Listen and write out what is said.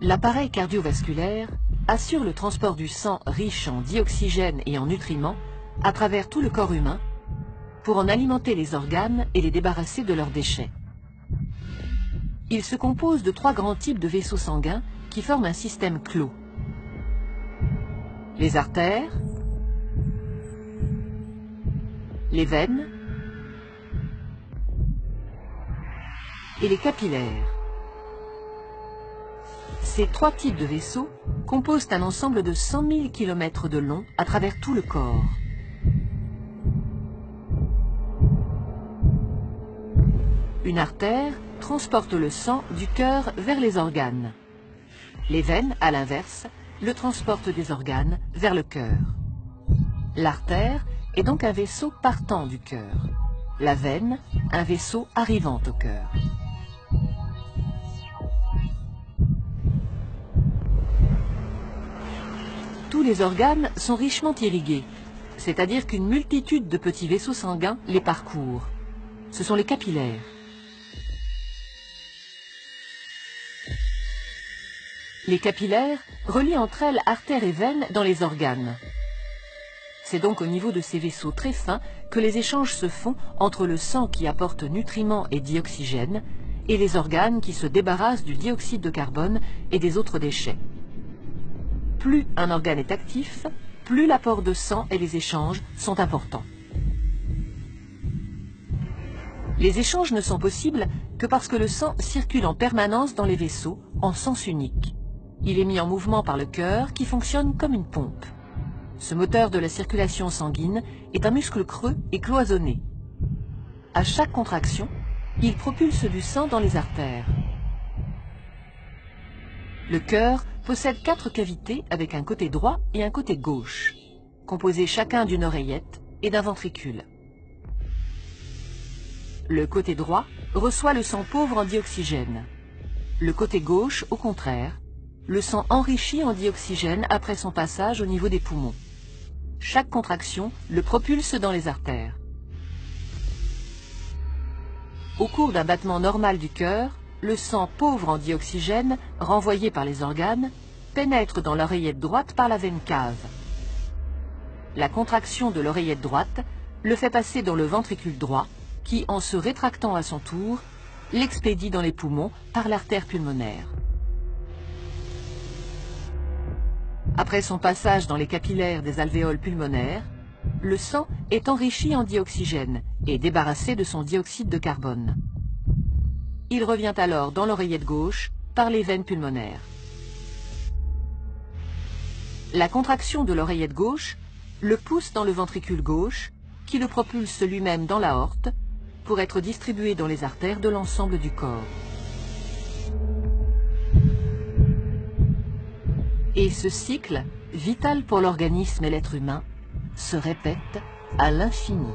L'appareil cardiovasculaire assure le transport du sang riche en dioxygène et en nutriments à travers tout le corps humain pour en alimenter les organes et les débarrasser de leurs déchets. Il se compose de 3 grands types de vaisseaux sanguins qui forment un système clos. Les artères, les veines et les capillaires. Ces 3 types de vaisseaux composent un ensemble de 100 000 km de long à travers tout le corps. Une artère transporte le sang du cœur vers les organes. Les veines, à l'inverse, le transportent des organes vers le cœur. L'artère est donc un vaisseau partant du cœur. La veine, un vaisseau arrivant au cœur. Tous les organes sont richement irrigués, c'est-à-dire qu'une multitude de petits vaisseaux sanguins les parcourent. Ce sont les capillaires. Les capillaires relient entre elles artères et veines dans les organes. C'est donc au niveau de ces vaisseaux très fins que les échanges se font entre le sang qui apporte nutriments et dioxygène et les organes qui se débarrassent du dioxyde de carbone et des autres déchets. Plus un organe est actif, plus l'apport de sang et les échanges sont importants. Les échanges ne sont possibles que parce que le sang circule en permanence dans les vaisseaux en sens unique. Il est mis en mouvement par le cœur qui fonctionne comme une pompe. Ce moteur de la circulation sanguine est un muscle creux et cloisonné. À chaque contraction, il propulse du sang dans les artères. Le cœur possède 4 cavités avec un côté droit et un côté gauche, composés chacun d'une oreillette et d'un ventricule. Le côté droit reçoit le sang pauvre en dioxygène. Le côté gauche, au contraire, le sang enrichi en dioxygène après son passage au niveau des poumons. Chaque contraction le propulse dans les artères. Au cours d'un battement normal du cœur, le sang pauvre en dioxygène, renvoyé par les organes, pénètre dans l'oreillette droite par la veine cave. La contraction de l'oreillette droite le fait passer dans le ventricule droit, qui, en se rétractant à son tour, l'expédie dans les poumons par l'artère pulmonaire. Après son passage dans les capillaires des alvéoles pulmonaires, le sang est enrichi en dioxygène et débarrassé de son dioxyde de carbone. Il revient alors dans l'oreillette gauche par les veines pulmonaires. La contraction de l'oreillette gauche le pousse dans le ventricule gauche, qui le propulse lui-même dans l'aorte pour être distribué dans les artères de l'ensemble du corps. Et ce cycle, vital pour l'organisme et l'être humain, se répète à l'infini.